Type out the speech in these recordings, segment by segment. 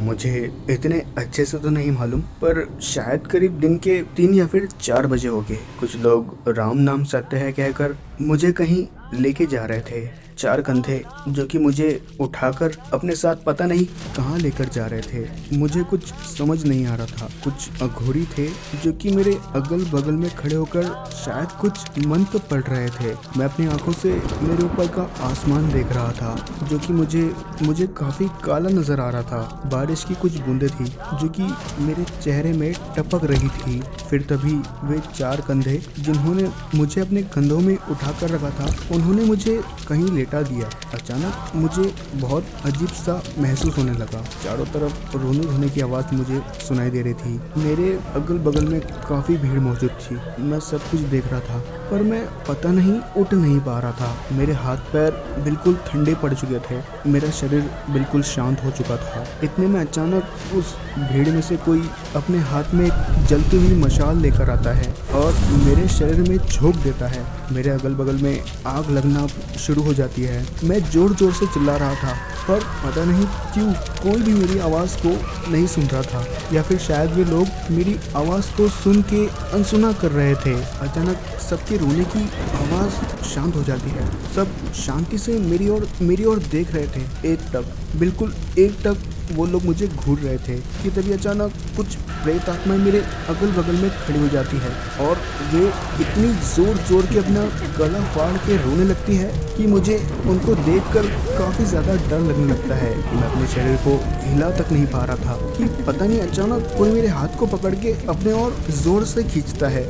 मुझे इतने अच्छे से तो नहीं मालूम, पर शायद करीब दिन के 3 या फिर 4 बजे हो गए। कुछ लोग राम नाम सत्य है कहकर मुझे कहीं लेके जा रहे थे। 4 कंधे जो कि मुझे उठाकर अपने साथ पता नहीं कहाँ लेकर जा रहे थे। मुझे कुछ समझ नहीं आ रहा था। कुछ अघोरी थे जो कि मेरे अगल बगल में खड़े होकर शायद कुछ मंत्र पढ़ रहे थे। मैं अपनी आंखों से मेरे ऊपर का आसमान देख रहा था जो कि मुझे काफी काला नजर आ रहा था। बारिश की कुछ बूंदें थी जो कि मेरे चेहरे में टपक रही थी। फिर तभी वे 4 कंधे जिन्होंने मुझे अपने कंधों में उठाकर रखा था, उन्होंने मुझे कहीं लेटा दिया। अचानक मुझे बहुत अजीब सा महसूस होने लगा। चारों तरफ रोने धोने की आवाज़ मुझे सुनाई दे रही थी। मेरे अगल बगल में काफ़ी भीड़ मौजूद थी। मैं सब कुछ देख रहा था पर मैं पता नहीं उठ नहीं पा रहा था। मेरे हाथ पैर बिल्कुल ठंडे पड़ चुके थे। मेरा शरीर बिल्कुल शांत हो चुका था। इतने में अचानक उस भीड़ में से कोई अपने हाथ में एक जलती हुई मशाल लेकर आता है और मेरे शरीर में झोंक देता है। मेरे अगल बगल में आग लगना शुरू हो जाती है। मैं जोर जोर से चिल्ला रहा था पर पता नहीं क्यों कोई भी मेरी आवाज़ को नहीं सुन रहा था, या फिर शायद वे लोग मेरी आवाज़ को सुन के अनसुना कर रहे थे। अचानक सबके रोने की आवाज़ शांत हो जाती है। सब शांति से मेरी ओर देख रहे थे। बिल्कुल एक टक वो लोग मुझे घूर रहे थे कि तभी अचानक कुछ प्रेत आत्माएं मेरे अगल बगल में खड़ी हो जाती है और वे इतनी जोर जोर के अपना गला फाड़ के रोने लगती है कि मुझे उनको देखकर काफ़ी ज़्यादा डर लगने लगता है। मैं अपने शरीर को हिला तक नहीं पा रहा था कि पता नहीं अचानक कोई मेरे हाथ को पकड़ के अपने और जोर से खींचता है।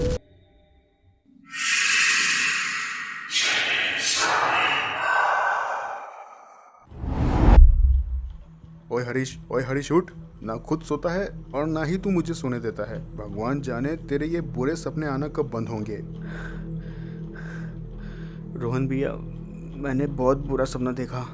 ओए हरीश उठ। ना खुद सोता है और ना ही तू मुझे सोने देता है। भगवान जाने तेरे ये बुरे सपने आना कब बंद होंगे। रोहन भैया, मैंने बहुत बुरा सपना देखा।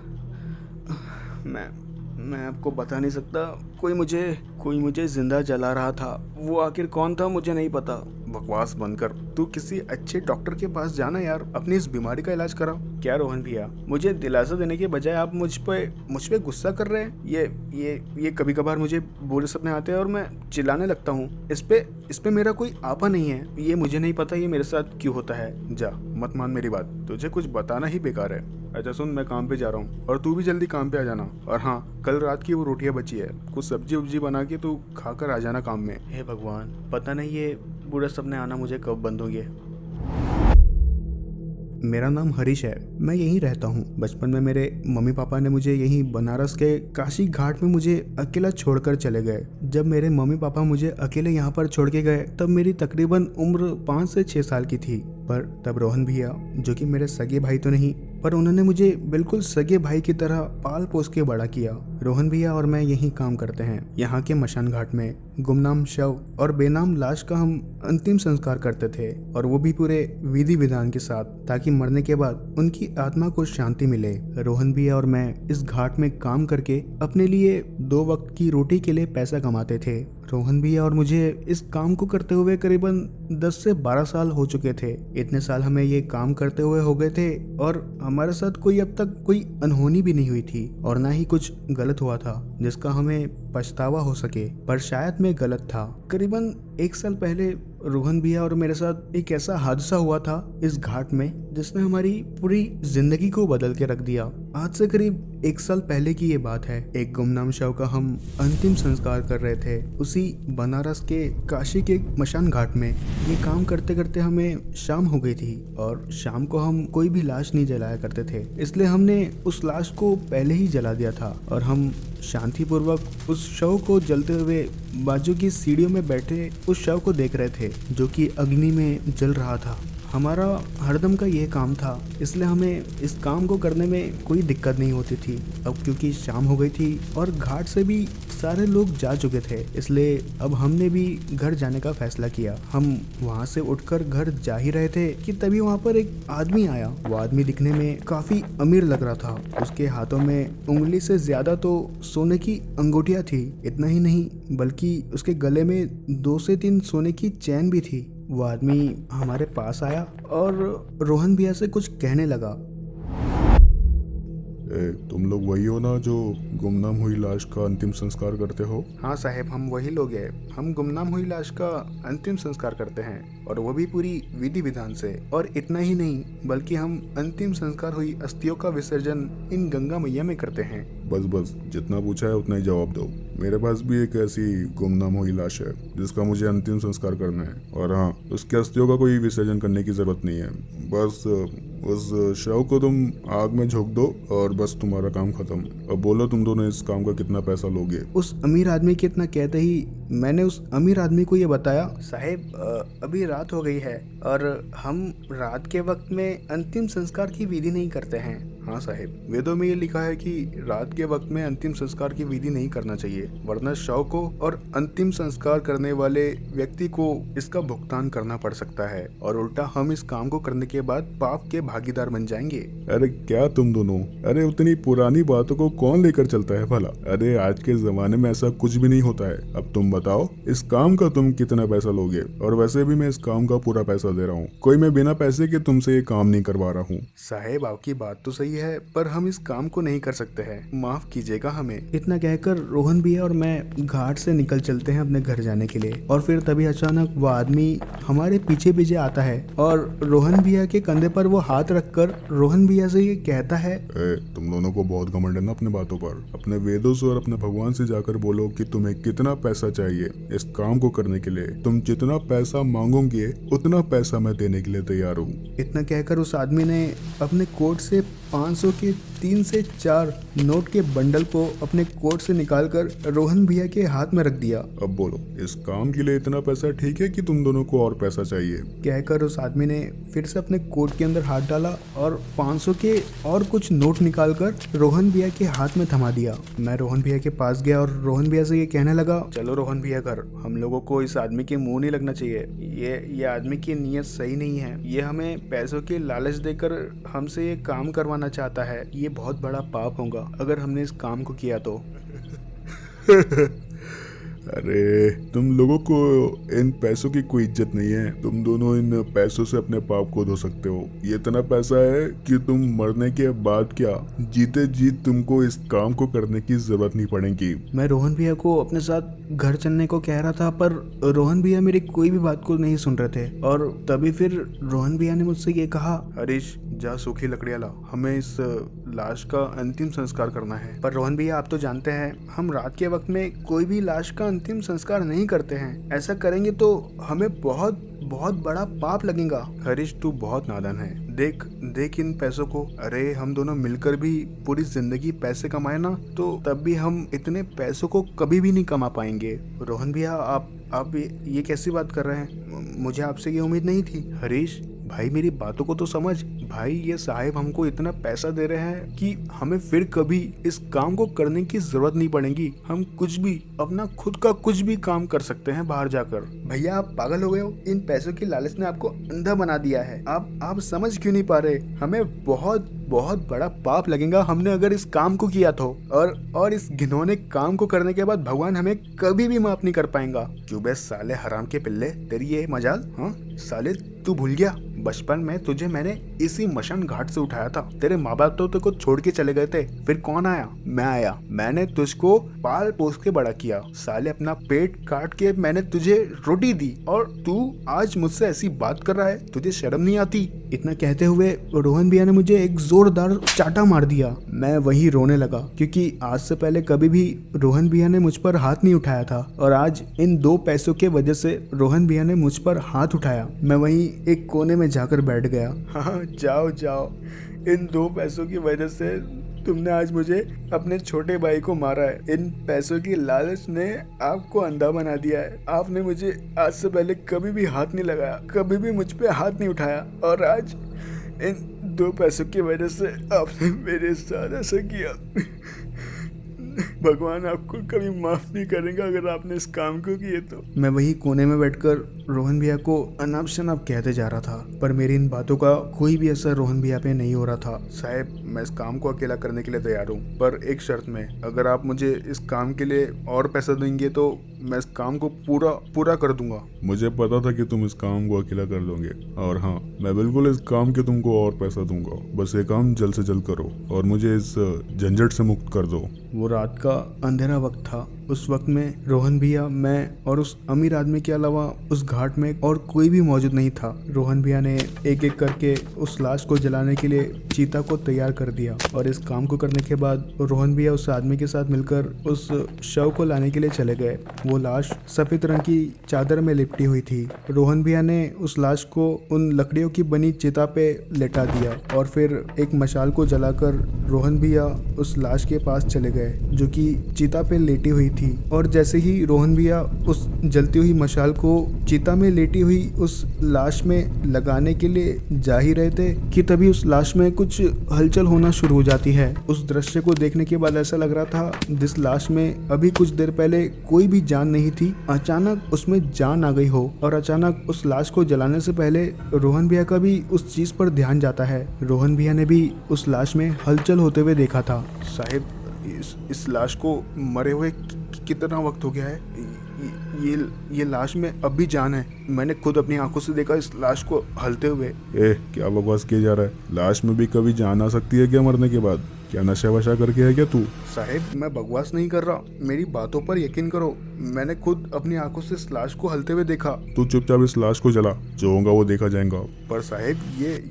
मैं आपको बता नहीं सकता। कोई मुझे जिंदा जला रहा था। वो आखिर कौन था मुझे नहीं पता। बकवास बंद कर। तू किसी अच्छे डॉक्टर के पास जाना यार, अपनी इस बीमारी का इलाज करा। क्या रोहन भैया, मुझे दिलासा देने के बजाय आप मुझ पे गुस्सा कर रहे हैं। ये कभी कभार मुझे बुरे सपने आते हैं और मैं चिल्लाने लगता हूँ। इस पे मेरा कोई आपा नहीं है। ये मुझे नहीं पता ये मेरे साथ क्यों होता है। जा मत मान मेरी बात, तुझे कुछ बताना ही बेकार है। अच्छा सुन, मैं काम पे जा रहा हूँ और तू भी जल्दी काम पे आ जाना। और हाँ, कल रात की वो रोटियां बची है, कुछ सब्जी उब्जी बना के तू खाकर आ जाना काम में। हे भगवान, पता नहीं ये बुरे सपने आना मुझे कब बंद होंगे। मेरा नाम हरीश है, मैं यहीं रहता हूँ। बचपन में मेरे मम्मी पापा ने मुझे यहीं बनारस के काशी घाट में मुझे अकेला छोड़कर चले गए। जब मेरे मम्मी पापा मुझे अकेले यहाँ पर छोड़ के गए तब मेरी तकरीबन उम्र 5 से 6 साल की थी। पर तब रोहन भैया, जो कि मेरे सगे भाई तो नहीं पर उन्होंने मुझे बिल्कुल सगे भाई की तरह पाल पोस के बड़ा किया। रोहन भैया और मैं यहीं काम करते हैं। यहाँ के मशान घाट में गुमनाम शव और बेनाम लाश का हम अंतिम संस्कार करते थे, और वो भी पूरे विधि विधान के साथ, ताकि मरने के बाद उनकी आत्मा को शांति मिले। रोहन भैया और मैं इस घाट में काम करके अपने लिए 2 वक्त की रोटी के लिए पैसा कमाते थे। रोहन भैया और मुझे इस काम को करते हुए करीबन 10 से 12 साल हो चुके थे। इतने साल हमें ये काम करते हुए हो गए थे और हमारे साथ कोई अब तक कोई अनहोनी भी नहीं हुई थी और ना ही कुछ गलत हुआ था जिसका हमें पछतावा हो सके। पर शायद मैं गलत था। करीबन 1 साल पहले रोहन भैया और मेरे साथ एक ऐसा हादसा हुआ था इस घाट में जिसने हमारी पूरी जिंदगी को बदल के रख दिया। आज से करीब 1 साल पहले की ये बात है। एक गुमनाम शव का हम अंतिम संस्कार कर रहे थे उसी बनारस के काशी के मशान घाट में। ये काम करते करते हमें शाम हो गई थी और शाम को हम कोई भी लाश नहीं जलाया करते थे, इसलिए हमने उस लाश को पहले ही जला दिया था और हम शांतिपूर्वक उस शव को जलते हुए बाजू की सीढ़ियों में बैठे उस शव को देख रहे थे जो कि अग्नि में जल रहा था। हमारा हरदम का ये काम था, इसलिए हमें इस काम को करने में कोई दिक्कत नहीं होती थी। अब क्योंकि शाम हो गई थी और घाट से भी सारे लोग जा चुके थे, इसलिए अब हमने भी घर जाने का फैसला किया। हम वहाँ से उठकर घर जा ही रहे थे कि तभी वहाँ पर एक आदमी आया। वो आदमी दिखने में काफी अमीर लग रहा था। उसके हाथों में उंगली से ज्यादा तो सोने की अंगूठियाँ थी। इतना ही नहीं बल्कि उसके गले में 2 से 3 सोने की चैन भी थी। वो आदमी हमारे पास आया और रोहन भैया से कुछ कहने लगा। तुम लोग वही हो ना जो गुमनाम हुई लाश का अंतिम संस्कार करते हो? हाँ साहब, हम वही लोग हैं। हम गुमनाम हुई लाश का अंतिम संस्कार करते हैं, और वो भी पूरी विधि विधान से। और इतना ही नहीं, बल्कि हम अंतिम संस्कार हुई अस्थियों का विसर्जन इन गंगा मैया में करते हैं। बस बस, जितना पूछा है उतना ही जवाब दो। मेरे पास भी एक ऐसी गुमनाम हुई लाश है जिसका मुझे अंतिम संस्कार करना है, और हाँ, उसके अस्थियों का कोई विसर्जन करने की जरूरत नहीं है। बस उस शव को तुम आग में झोंक दो और बस तुम्हारा काम खत्म। अब बोलो, तुम दोनों इस काम का कितना पैसा लोगे? उस अमीर आदमी के इतना कहते ही मैंने उस अमीर आदमी को ये बताया, साहब अभी रात हो गई है और हम रात के वक्त में अंतिम संस्कार की विधि नहीं करते हैं। हाँ साहब, वेदों में ये लिखा है कि रात के वक्त में अंतिम संस्कार की विधि नहीं करना चाहिए, वरना शव को और अंतिम संस्कार करने वाले व्यक्ति को इसका भुगतान करना पड़ सकता है, और उल्टा हम इस काम को करने के बाद पाप के भागीदार बन जाएंगे। अरे क्या तुम दोनों, अरे उतनी पुरानी बातों को कौन लेकर चलता है भला? अरे आज के जमाने में ऐसा कुछ भी नहीं होता है। अब तुम बताओ, इस काम का तुम कितना पैसा लोगे? और वैसे भी मैं इस काम का पूरा पैसा दे रहा हूँ, कोई मैं बिना पैसे के तुमसे ये काम नहीं करवा रहा हूँ। साहेब, आपकी बात तो सही है, पर हम इस काम को नहीं कर सकते हैं, माफ कीजिएगा हमें। इतना कहकर रोहन भैया और मैं घाट से निकल चलते हैं अपने घर जाने के लिए, और फिर तभी अचानक वो आदमी हमारे पीछे पीछे आता है और रोहन भैया के कंधे पर वो हाथ रखकर रोहन भैया से ये कहता है, तुम दोनों को बहुत घमंड है ना अपने बातों पर। अपने वेदों से और अपने भगवान से जाकर बोलो कि तुम्हें कितना पैसा चाहिए इस काम को करने के लिए। तुम जितना पैसा मांगोगे उतना पैसा मैं देने के लिए तैयार हूँ। इतना कहकर उस आदमी ने अपने कोट से 500 के 3 से 4 नोट के बंडल को अपने कोट से निकालकर रोहन भैया के हाथ में रख दिया। अब बोलो, इस काम के लिए इतना पैसा ठीक है कि तुम दोनों को और पैसा चाहिए? कहकर उस आदमी ने फिर से अपने कोट के अंदर हाथ डाला और 500 के और कुछ नोट निकालकर रोहन भैया के हाथ में थमा दिया। मैं रोहन भैया के पास गया और रोहन भैया से ये कहने लगा, चलो रोहन भैया घर, हम लोगों को इस आदमी के मुंह नहीं लगना चाहिए। ये आदमी की नीयत सही नहीं है। ये हमें पैसों के लालच देकर हमसे ये काम करवाना चाहता है। ये बहुत बड़ा पाप होगा अगर हमने इस काम को किया तो। अरे तुम लोगों को इन पैसों की कोई इज्जत नहीं है। तुम दोनों इन पैसों से अपने पाप को धो सकते हो। ये इतना पैसा है कि तुम मरने के बाद क्या, जीते जी तुमको इस काम को करने की जरूरत नहीं पड़ेगी। मैं रोहन भैया को अपने साथ घर चलने को कह रहा था, पर रोहन भैया मेरी कोई भी बात को नहीं सुन रहे थे। और तभी फिर रोहन भैया ने मुझसे ये कहा, हरीश जा सूखी लकड़ियाँ ला, हमें इस लाश का अंतिम संस्कार करना है। पर रोहन भैया, आप तो जानते हैं हम रात के वक्त में कोई भी लाश का अंतिम संस्कार नहीं करते हैं। ऐसा करेंगे तो हमें बहुत बहुत बड़ा पाप लगेगा। हरीश, तू बहुत नादान है। देख इन पैसों को। अरे हम दोनों मिलकर भी पूरी जिंदगी पैसे कमाए ना, तो तब भी हम इतने पैसों को कभी भी नहीं कमा पाएंगे। रोहन भैया, आप ये कैसी बात कर रहे हैं? मुझे आपसे ये उम्मीद नहीं थी। हरीश भाई, मेरी बातों को तो समझ। भाई, ये साहिब हमको इतना पैसा दे रहे हैं कि हमें फिर कभी इस काम को करने की जरूरत नहीं पड़ेगी। हम कुछ भी, अपना खुद का कुछ भी काम कर सकते हैं बाहर जाकर। भैया, आप पागल हो गए हो? इन पैसों की लालच ने आपको अंधा बना दिया है। आप समझ क्यों नहीं पा रहे? हमें बहुत बहुत बड़ा पाप लगेगा हमने अगर इस काम को किया तो। और इस घिनौने काम को करने के बाद भगवान हमें कभी भी माफ नहीं कर पाएगा। क्यों बे साले हराम के पिल्ले, तेरी ये मजाल? हाँ साले, तू भूल गया बचपन में तुझे मैंने इसी मशान घाट से उठाया था। तेरे माँ बाप तो तेरे को छोड़ के चले गए थे, फिर कौन आया? मैं आया। मैंने तुझको पाल पोस के बड़ा किया। साले, अपना पेट काट के मैंने तुझे रोटी दी, और तू आज मुझसे ऐसी बात कर रहा है? तुझे शर्म नहीं आती? इतना कहते हुए रोहन भैया ने मुझे एक जोरदार चाटा मार दिया। मैं वही रोने लगा, क्योंकि आज से पहले कभी भी रोहन भैया ने मुझ पर हाथ नहीं उठाया था, और आज इन 2 पैसों के वजह से रोहन भैया ने मुझ पर हाथ उठाया। मैं वहीं एक कोने में जाकर बैठ गया। हाँ, जाओ, इन 2 पैसों की वजह से तुमने आज मुझे अपने छोटे भाई को मारा है। इन पैसों की लालच ने आपको अंधा बना दिया है। आपने मुझे आज से पहले कभी भी हाथ नहीं लगाया, कभी भी मुझ पे हाथ नहीं उठाया, और आज इन 2 पैसों की वजह से आपने मेरे साथ ऐसा किया। भगवान आपको कभी माफ नहीं करेगा अगर आपने इस काम को किए तो। मैं वही कोने में बैठकर रोहन भैया को अनाप शनाप कहते जा रहा था, पर मेरी इन बातों का कोई भी असर रोहन भैया पे नहीं हो रहा था। साहब, मैं इस काम को अकेला करने के लिए तैयार हूँ, पर एक शर्त में। अगर आप मुझे इस काम के लिए और पैसा देंगे तो मैं इस काम को पूरा कर दूंगा। मुझे पता था कि तुम इस काम को अकेला कर लोगे, और हाँ, मैं बिल्कुल इस काम के तुमको और पैसा दूंगा। बस ये काम जल्द से जल्द करो और मुझे इस झंझट से मुक्त कर दो। वो रात का अंधेरा वक्त था। उस वक्त में रोहन भैया, मैं और उस अमीर आदमी के अलावा उस घाट में और कोई भी मौजूद नहीं था। रोहन भैया ने एक एक करके उस लाश को जलाने के लिए चीता को तैयार कर दिया, और इस काम को करने के बाद रोहन भैया उस आदमी के साथ मिलकर उस शव को लाने के लिए चले गए। वो लाश सफेद रंग की चादर में लिपटी हुई थी। रोहन भैया ने उस लाश को उन लकड़ियों की बनी चिता पे लेटा दिया, और फिर एक मशाल को जलाकर रोहन भैया उस लाश के पास चले गए जो कि चिता पे लेटी हुई थी। और जैसे ही रोहन भैया उस जलती हुई मशाल को चिता में लेटी हुई उस लाश में लगाने के लिए जा ही रहे थे कि तभी उस लाश में कुछ हलचल होना शुरू हो जाती है। उस दृश्य को देखने के बाद ऐसा लग रहा था जिस लाश में अभी कुछ देर पहले कोई भी जान नहीं थी, अचानक उसमें जान आ गई हो। और अचानक उस लाश को जलाने से पहले रोहन भैया का भी उस चीज पर ध्यान जाता है। रोहन भैया ने भी उस लाश में हलचल होते हुए देखा था। साहिब, इस लाश को मरे हुए कितना वक्त हो गया है? ये लाश में अब भी जान है। मैंने खुद अपनी आंखों से देखा इस लाश को हलते हुए। क्या बकवास किया जा रहा है? लाश में भी कभी जान आ सकती है क्या मरने के बाद? क्या नशा वशा करके है क्या तू? साहिब, मैं बकवास नहीं कर रहा, मेरी बातों पर यकीन करो। मैंने खुद अपनी आंखों से इस लाश को हलते हुए देखा। तू चुपचाप इस लाश को जला, जो होगा वो देखा जाएगा। पर साहिब,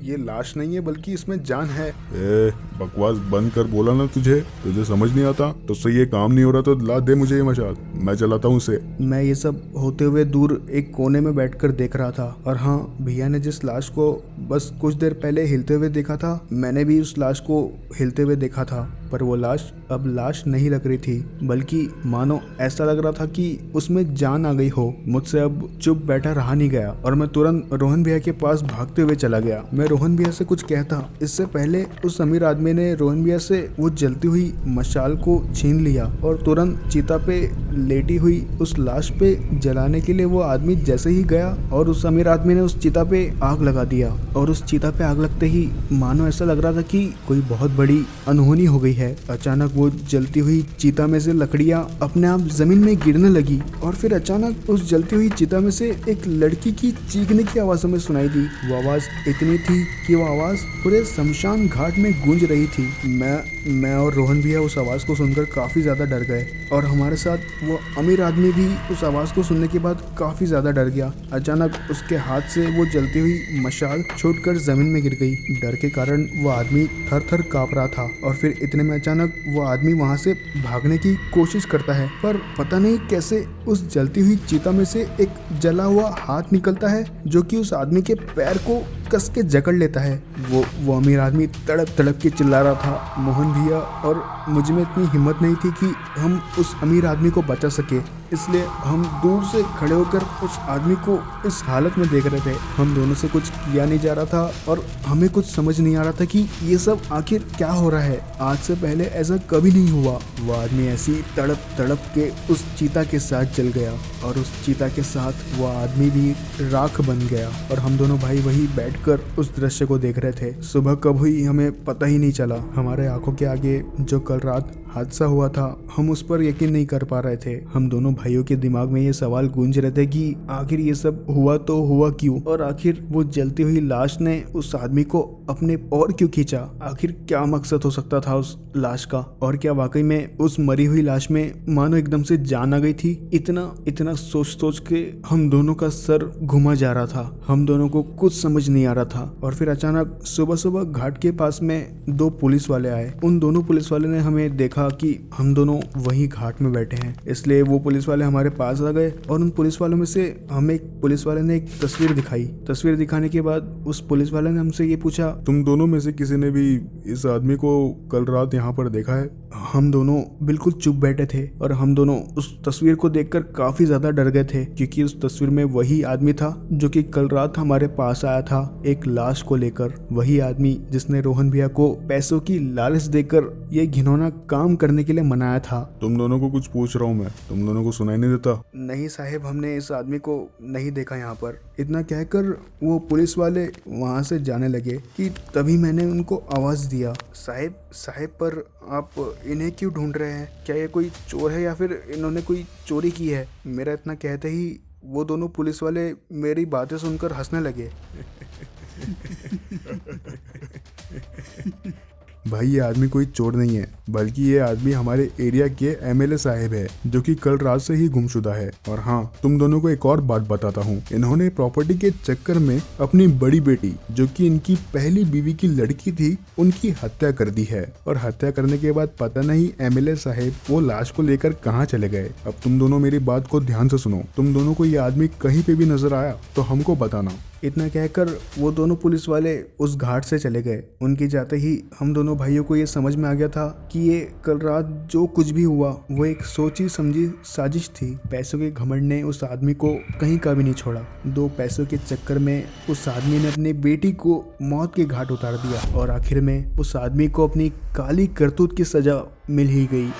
ये लाश नहीं है, बल्कि इसमें जान है। बकवास बंद कर, बोला ना तुझे समझ नहीं आता? तो सही ये काम नहीं हो रहा तो ला दे मुझे ये मशाल, मैं जलाता हूँ इसे। मैं ये सब होते हुए दूर एक कोने में बैठकर देख रहा था। और हाँ, भैया ने जिस लाश को बस कुछ देर पहले हिलते हुए देखा था, मैंने भी उस लाश को हिलते हुए देखा था। पर वो लाश अब लाश नहीं लग रही थी, बल्कि मानो ऐसा लग रहा था कि उसमें जान आ गई हो। मुझसे अब चुप बैठा रहा नहीं गया और मैं तुरंत रोहन भैया के पास भागते हुए चला गया। मैं रोहन भैया से कुछ कहता, इससे पहले उस अमीर आदमी ने रोहन भैया से वो जलती हुई मशाल को छीन लिया और तुरंत चिता पे लेटी हुई उस लाश पे जलाने के लिए वो आदमी जैसे ही गया, और उस अमीर आदमी ने उस चिता पे आग लगा दिया। और उस चिता पे आग लगते ही मानो ऐसा लग रहा था कि कोई बहुत बड़ी अनहोनी हो गई है। अचानक वो जलती हुई चिता में से लकड़ियां अपने आप जमीन में गिरने लगी, और फिर अचानक उस जलती हुई चिता में से एक लड़की की चीखने की आवाज हमें सुनाई दी। वो आवाज इतनी थी कि वो आवाज पूरे शमशान घाट में गूंज रही थी। मैं और रोहन भैया उस आवाज को सुनकर काफी ज्यादा डर गए, और हमारे साथ वो अमीर आदमी भी उस आवाज को सुनने के बाद काफी ज्यादा डर गया। अचानक उसके हाथ से वो जलती हुई मशाल छूटकर जमीन में गिर गई। डर के कारण वो आदमी थर थर कांप रहा था, और फिर इतने में अचानक वो आदमी वहां से भागने की कोशिश करता है, पर पता नहीं कैसे उस जलती हुई चिता में से एक जला हुआ हाथ निकलता है जो कि उस आदमी के पैर को कस के जकड़ लेता है। वो अमीर आदमी तड़प तड़प के चिल्ला रहा था मोहन भैया, और मुझ में इतनी हिम्मत नहीं थी कि हम उस अमीर आदमी को बचा सके, इसलिए हम दूर से खड़े होकर उस आदमी को इस हालत में देख रहे थे। हम दोनों से कुछ किया नहीं जा रहा था और हमें कुछ समझ नहीं आ रहा था कि ये सब आखिर क्या हो रहा है। आज से पहले ऐसा कभी नहीं हुआ। वो आदमी ऐसी तड़प तड़प के उस चीता के साथ जल गया, और उस चीता के साथ वो आदमी भी राख बन गया, और हम दोनों भाई वही बैठकर उस दृश्य को देख रहे थे। सुबह कब हुई हमें पता ही नहीं चला। हमारे आंखों के आगे जो कल रात हादसा हुआ था, हम उस पर यकीन नहीं कर पा रहे थे। हम दोनों भाइयों के दिमाग में ये सवाल गूंज रहे थे कि आखिर ये सब हुआ तो हुआ क्यों, और आखिर वो जलती हुई लाश ने उस आदमी को अपने और क्यों खींचा। आखिर क्या मकसद हो सकता था उस लाश का, और क्या वाकई में उस मरी हुई लाश में मानो एकदम से जान आ गई थी। इतना सोच सोच के हम दोनों का सर घुमा जा रहा था, हम दोनों को कुछ समझ नहीं आ रहा था। और फिर अचानक सुबह सुबह घाट के पास में 2 पुलिस वाले आए। उन दोनों पुलिस वाले ने हमें देखा कि हम दोनों वही घाट में बैठे हैं, इसलिए वो पुलिस वाले हमारे पास आ गए, और उन पुलिस वालों में से हमें एक पुलिस वाले ने एक तस्वीर दिखाई। तस्वीर दिखाने के बाद उस पुलिस वाले ने हमसे ये पूछा, तुम दोनों में से किसी ने भी इस आदमी को कल रात यहाँ पर देखा है? हम दोनों बिल्कुल चुप बैठे थे, और हम दोनों उस तस्वीर को देखकर काफी ज्यादा डर गए थे, क्योंकि उस तस्वीर में वही आदमी था जो कि कल रात हमारे पास आया था एक लाश को लेकर। वही आदमी जिसने रोहन भैया को पैसों की लालच देकर ये घिनौना काम काम करने के लिए मनाया था। तुम दोनों को कुछ पूछ रहा हूँ मैं, तुम दोनों को सुनाई नहीं देता? नहीं साहब, हमने इस आदमी को नहीं देखा यहाँ पर। इतना कहकर वो पुलिस वाले वहाँ से जाने लगे कि तभी मैंने उनको आवाज़ दिया। साहब पर आप इन्हें क्यों ढूंढ रहे हैं? क्या ये कोई चोर है या फिर इन्होंने कोई चोरी की है? मेरा इतना कहते ही वो दोनों पुलिस वाले मेरी बातें सुनकर हंसने लगे। भाई ये आदमी कोई चोर नहीं है, बल्कि ये आदमी हमारे एरिया के एमएलए साहब है, जो कि कल रात से ही गुमशुदा है। और हाँ, तुम दोनों को एक और बात बताता हूँ। इन्होंने प्रॉपर्टी के चक्कर में अपनी बड़ी बेटी, जो कि इनकी पहली बीवी की लड़की थी, उनकी हत्या कर दी है। और हत्या करने के बाद पता नहीं एमएलए साहब वो लाश को लेकर कहाँ चले गए। अब तुम दोनों मेरी बात को ध्यान से सुनो। तुम दोनों को ये आदमी कहीं पे भी नजर आया तो हमको बताना। इतना कहकर वो दोनों पुलिस वाले उस घाट से चले गए। उनके जाते ही हम दोनों भाइयों को ये समझ में आ गया था कि ये कल रात जो कुछ भी हुआ वो एक सोची समझी साजिश थी। पैसों के घमंड ने उस आदमी को कहीं का भी नहीं छोड़ा। 2 पैसों के चक्कर में उस आदमी ने अपनी बेटी को मौत के घाट उतार दिया और आखिर में उस आदमी को अपनी काली करतूत की सजा मिल ही गई।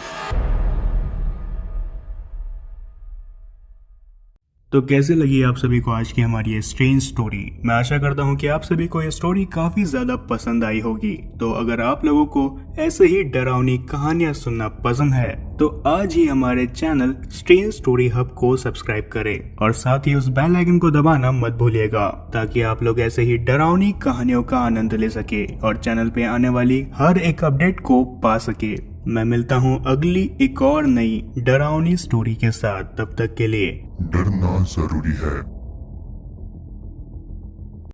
तो कैसे लगी आप सभी को आज की हमारी ये स्ट्रेंज स्टोरी? मैं आशा करता हूँ कि आप सभी को ये स्टोरी काफी ज्यादा पसंद आई होगी। तो अगर आप लोगों को ऐसे ही डरावनी कहानियां सुनना पसंद है तो आज ही हमारे चैनल स्ट्रेंज स्टोरी हब को सब्सक्राइब करें और साथ ही उस बेल आइकन को दबाना मत भूलिएगा, ताकि आप लोग ऐसे ही डरावनी कहानियों का आनंद ले सके और चैनल पे आने वाली हर एक अपडेट को पा सके। मैं मिलता हूँ अगली एक और नई डरावनी स्टोरी के साथ। तब तक के लिए डरना जरूरी है।